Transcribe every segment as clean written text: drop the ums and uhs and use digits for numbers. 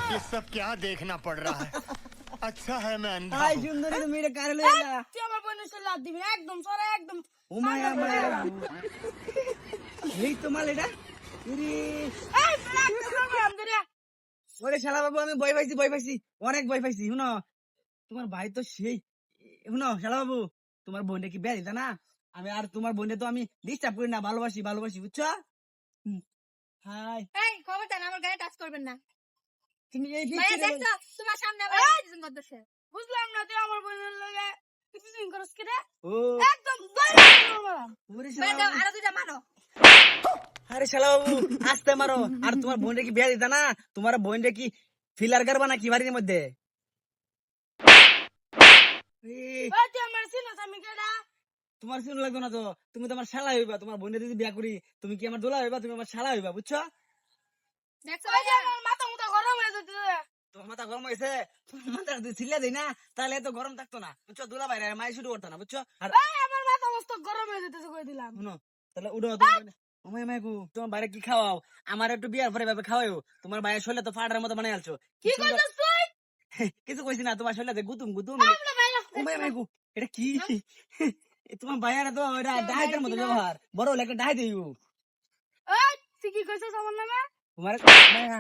ये सब क्या देखना पड़ रहा है अच्छा है मैं अंधा হাই हूँ। সুন্দরী তুমি এটা কারে লইয়া গেলা তুই আমার বোনের সাথে লাদ দিবি একদম সরা একদম ও মায়া মায়া এই তোমার এটা ইরি এই প্রোগ্রাম ধরে ওরে শালা বাবু আমি ভয় পাইছি অনেক ভয় পাইছি শুনো তোমার ভাই তো সেই শুনো শালা বাবু তোমার বোনটা কি বিয়া দিতা না আমি আর তোমার বোনটা তো আমি ডিস্টার্ব করি না ভালোবাসি বুঝছো হাই এই খবরদার আমার গায়ে টাচ করবেন না। তুমি এই ভাইয়া দেখছো তোমার সামনে আবার কিছু করতেছে। বুঝলাম না তুই আমার বোনের লগে কিছু দিন করস কি রে ও একদম দৌড়া ওরে ভাই শালা দাও বাবু। আরো দুইটা মারো। আরে শালা বাবু আস্তে মারো আর তোমার বোনটা কি বিয়া দিতা না তোমার বোনটা কি ফিলার করবা না কি বাড়ির মধ্যে এই, এই তুই আমার চিনস আমি কেডা তোমার শুনে লাগতো না তো তুমি তো আমার শালা হইবা তোমার বোনের যদি বিয়া করি তুমি কি আমার দোলা হইবা তুমি আমার শালা হইবা বুঝছো দেখছো ওই যে ভাইয়া আমার মাথা মুথা গরম হয়ে যেতেছে তোমার মাথা গরম হয়েছে তোমার মাথা যদি ছিল্লা দেই না তাহলে এত গরম থাকতো না বুঝছো দোলা বাইরে মাই শুরু করতো না বুঝছো আর এই আমার মাথা মস্ত গরম হয়ে যেতেছে কই দিলাম শুনো তাহলে উঠো তোমার মাইকু তোমার বাইরে কি খাওয়াও আমার একটু বিয়ার পরে ভাবে খাওয়াও তোমার বাইরে শরীরে তো ফাটার মতো বানাই আলছো কি কইছস তুই কিছু কইছি না তোমার শরীরে গুতুম গুতুম আমরা বাইরে উমায় মাইকু এটা কি তোমার বাইরে তো এটা ডাহাইতের মতো ব্যবহার বড় হলে একটা ডাহাই দিও এই তুই কি কইছস আমার নামে তোমার মায়া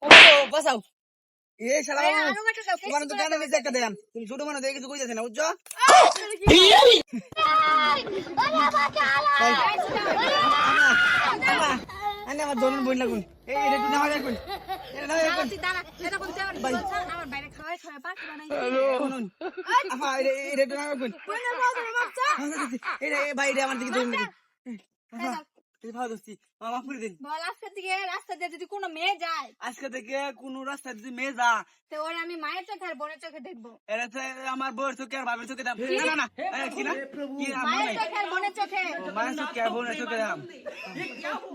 ও বাবা বাসাও এ শালা ভাইয়া বাবু আরো একটা দাও। তোমার তো কানে বেশি একটা দেন তুমি ছোট মানুষ দেখে কিছু কইতাছ না বুঝছো আনে আমার দোলন বই লাগুন এই এটা তুই নামা যাই কোন এটা নামা যাই কোন তুই দাঁড়া এটা কোন তুই আমার বাইরে খাওয়াই পার্টি বানাই। শুনুন আফা এটা তুই নামা কোন বোনের বাজার মাপছা এটা ভাই এটা আমার দিকে ধরুন আফা এই ভালো দোস্তি মামা ফুরি দিন বল আজকে থেকে রাস্তা দিয়ে যদি কোনো মেয়ে যায় আজকে থেকে কোন রাস্তা যদি মেয়ে যা তো ওর আমি মায়ের চোখে আর বোনের চোখে দেখবো। এটা তো আমার বউয়ের চোখে আর বাবার চোখে দাম না না না কি না কি আমার মায়ের নাই চোখে আর বোনের চোখে মায়ের চোখে আর বোনের চোখে দাম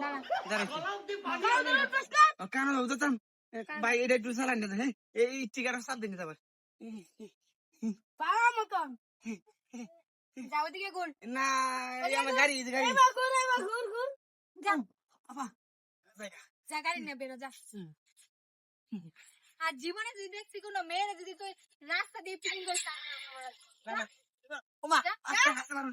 দাঁড়া। জানিস কেন বুঝতাম ভাই এটা একটু চালান না হ্যাঁ এই টিকাটা সাপ দিন আবার পাওয়া মতন যাও দিকে গুণ না এই আমার গাড়ি গাড়ি এবার ঘুর ঘুর যাও আপা যা গাড়ি নিয়ে বেরো যা। আর জীবনে যদি দেখছি কোনো মেয়ের যদি তুই রাস্তা দিয়ে পিকিং করিস ওমা আস্তে আস্তে মারো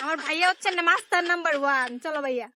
আমার ভাইয়া হচ্ছে না মাস্টার নাম্বার 1। চলো ভাইয়া।